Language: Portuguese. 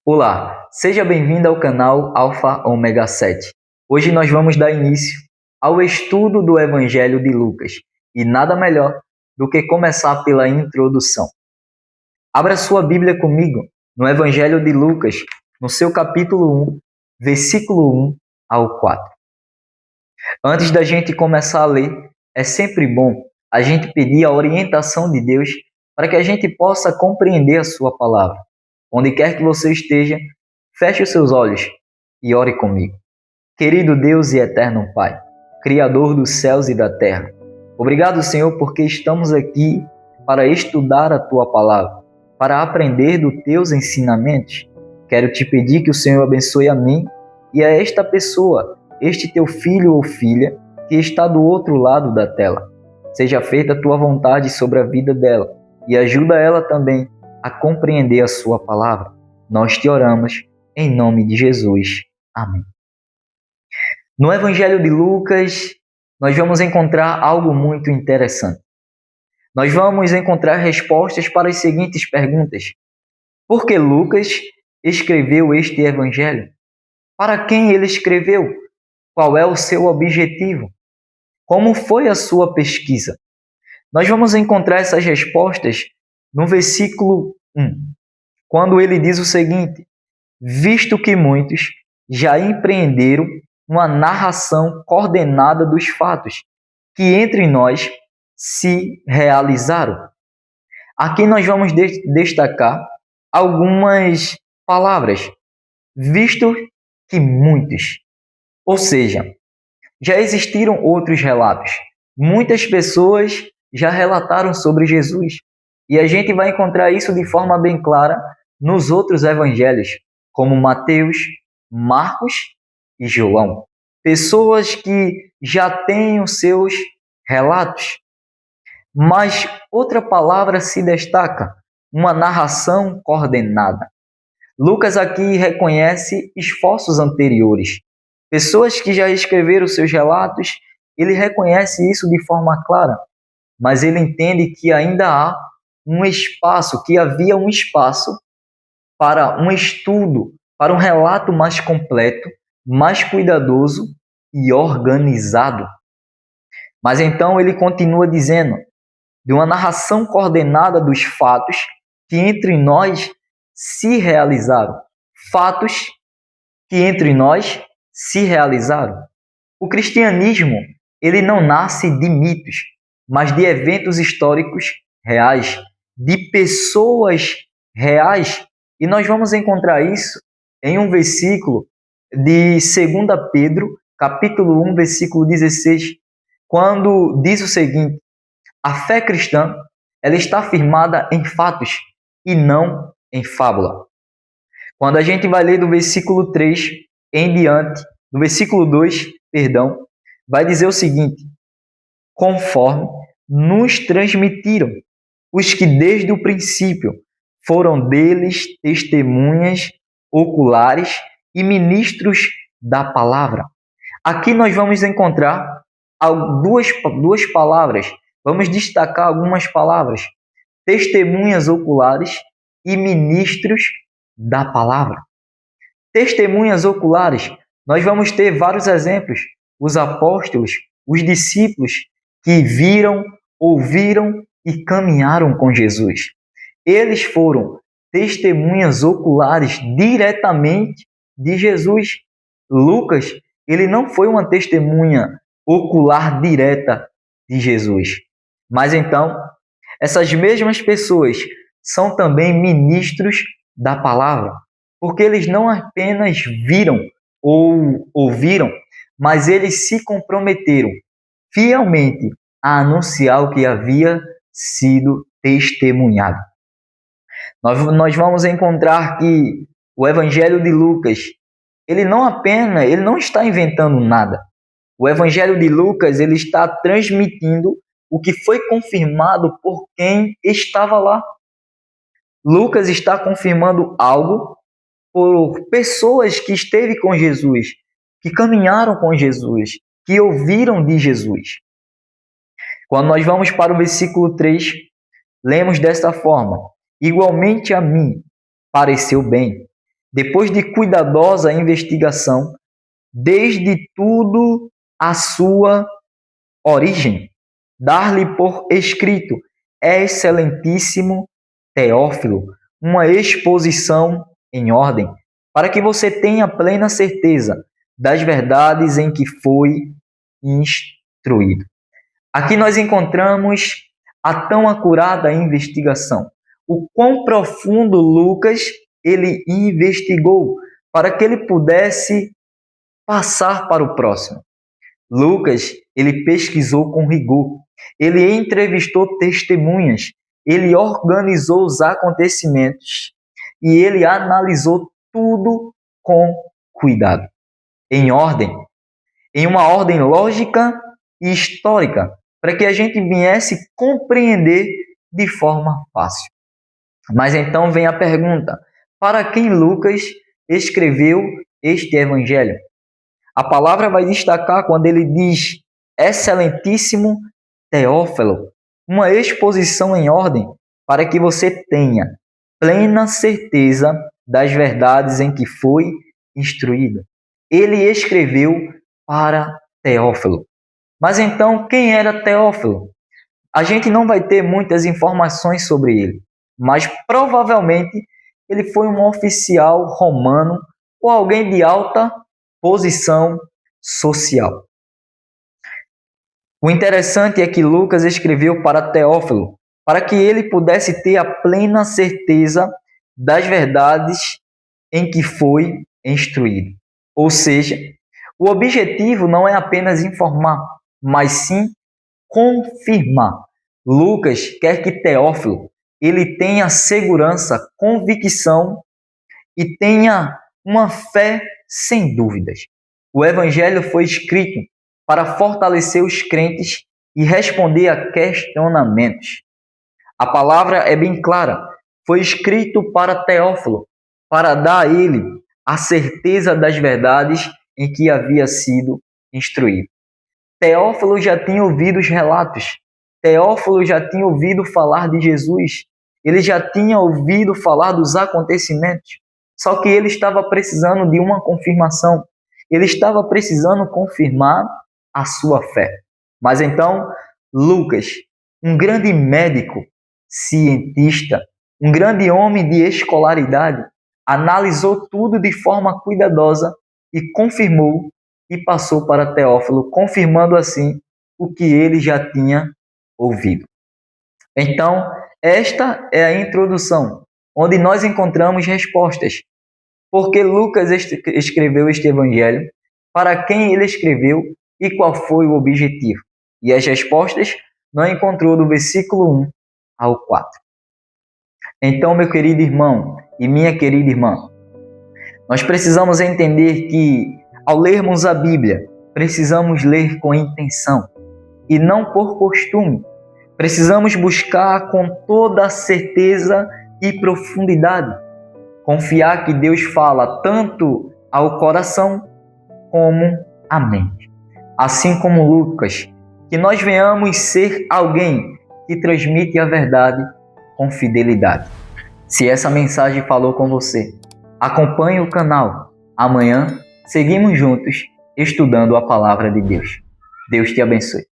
Olá, seja bem-vindo ao canal Alfa Ômega 7. Hoje nós vamos dar início ao estudo do Evangelho de Lucas e nada melhor do que começar pela introdução. Abra sua Bíblia comigo no Evangelho de Lucas, no seu capítulo 1, versículo 1 ao 4. Antes da gente começar a ler, é sempre bom a gente pedir a orientação de Deus para que a gente possa compreender a sua palavra. Onde quer que você esteja, feche os seus olhos e ore comigo. Querido Deus e eterno Pai, Criador dos céus e da terra, obrigado, Senhor, porque estamos aqui para estudar a Tua palavra, para aprender dos Teus ensinamentos. Quero te pedir que o Senhor abençoe a mim e a esta pessoa, este Teu filho ou filha que está do outro lado da tela. Seja feita a Tua vontade sobre a vida dela e ajuda ela também a compreender a sua palavra. Nós te oramos em nome de Jesus. Amém. No Evangelho de Lucas, nós vamos encontrar algo muito interessante. Nós vamos encontrar respostas para as seguintes perguntas. Por que Lucas escreveu este Evangelho? Para quem ele escreveu? Qual é o seu objetivo? Como foi a sua pesquisa? Nós vamos encontrar essas respostas no versículo 1, quando ele diz o seguinte: visto que muitos já empreenderam uma narração coordenada dos fatos que entre nós se realizaram. Aqui nós vamos destacar algumas palavras. Visto que muitos. Ou seja, já existiram outros relatos. Muitas pessoas já relataram sobre Jesus. E a gente vai encontrar isso de forma bem clara nos outros evangelhos, como Mateus, Marcos e João. Pessoas que já têm os seus relatos. Mas outra palavra se destaca, uma narração coordenada. Lucas aqui reconhece esforços anteriores. Pessoas que já escreveram seus relatos, ele reconhece isso de forma clara, mas ele entende que ainda há um espaço, que havia um espaço para um estudo, para um relato mais completo, mais cuidadoso e organizado. Mas então ele continua dizendo, de uma narração coordenada dos fatos que entre nós se realizaram. Fatos que entre nós se realizaram. O cristianismo, ele não nasce de mitos, mas de eventos históricos reais, de pessoas reais. E nós vamos encontrar isso em um versículo de 2 Pedro, capítulo 1, versículo 16, quando diz o seguinte: a fé cristã, ela está firmada em fatos e não em fábula. Quando a gente vai ler do versículo 3 em diante, no versículo 2, vai dizer o seguinte: conforme nos transmitiram os que desde o princípio foram deles testemunhas oculares e ministros da palavra. Aqui nós vamos encontrar duas palavras, vamos destacar algumas palavras: testemunhas oculares e ministros da palavra. Testemunhas oculares, nós vamos ter vários exemplos. Os apóstolos, os discípulos que viram, ouviram e caminharam com Jesus. Eles foram testemunhas oculares diretamente de Jesus. Lucas, ele não foi uma testemunha ocular direta de Jesus. Mas então, essas mesmas pessoas são também ministros da palavra, porque eles não apenas viram ou ouviram, mas eles se comprometeram fielmente a anunciar o que havia sido testemunhado. Nós vamos encontrar que o Evangelho de Lucas, ele não está inventando nada. O Evangelho de Lucas, ele está transmitindo o que foi confirmado por quem estava lá. Lucas está confirmando algo por pessoas que esteve com Jesus, que caminharam com Jesus, que ouviram de Jesus. Quando nós vamos para o versículo 3, lemos desta forma: igualmente a mim pareceu bem, depois de cuidadosa investigação, desde tudo a sua origem, dar-lhe por escrito, excelentíssimo Teófilo, uma exposição em ordem, para que você tenha plena certeza das verdades em que foi instruído. Aqui nós encontramos a tão acurada investigação, o quão profundo Lucas ele investigou para que ele pudesse passar para o próximo. Lucas, ele pesquisou com rigor, ele entrevistou testemunhas, ele organizou os acontecimentos e ele analisou tudo com cuidado, em ordem, em uma ordem lógica e histórica, para que a gente viesse compreender de forma fácil. Mas então vem a pergunta: para quem Lucas escreveu este evangelho? A palavra vai destacar quando ele diz excelentíssimo Teófilo, uma exposição em ordem para que você tenha plena certeza das verdades em que foi instruído. Ele escreveu para Teófilo. Mas então, quem era Teófilo? A gente não vai ter muitas informações sobre ele, mas provavelmente ele foi um oficial romano ou alguém de alta posição social. O interessante é que Lucas escreveu para Teófilo, para que ele pudesse ter a plena certeza das verdades em que foi instruído. Ou seja, o objetivo não é apenas informar, mas sim confirmar. Lucas quer que Teófilo ele tenha segurança, convicção e tenha uma fé sem dúvidas. O evangelho foi escrito para fortalecer os crentes e responder a questionamentos. A palavra é bem clara. Foi escrito para Teófilo, para dar a ele a certeza das verdades em que havia sido instruído. Teófilo já tinha ouvido os relatos. Teófilo já tinha ouvido falar de Jesus. Ele já tinha ouvido falar dos acontecimentos. Só que ele estava precisando de uma confirmação. Ele estava precisando confirmar a sua fé. Mas então, Lucas, um grande médico, cientista, um grande homem de escolaridade, analisou tudo de forma cuidadosa e confirmou e passou para Teófilo, confirmando assim o que ele já tinha ouvido. Então, esta é a introdução, onde nós encontramos respostas. Porque Lucas escreveu este evangelho, para quem ele escreveu e qual foi o objetivo. E as respostas nós encontramos do versículo 1 ao 4. Então, meu querido irmão e minha querida irmã, nós precisamos entender que, ao lermos a Bíblia, precisamos ler com intenção e não por costume. Precisamos buscar com toda a certeza e profundidade. Confiar que Deus fala tanto ao coração como à mente. Assim como Lucas, que nós venhamos ser alguém que transmite a verdade com fidelidade. Se essa mensagem falou com você, acompanhe o canal. Amanhã seguimos juntos estudando a palavra de Deus. Deus te abençoe.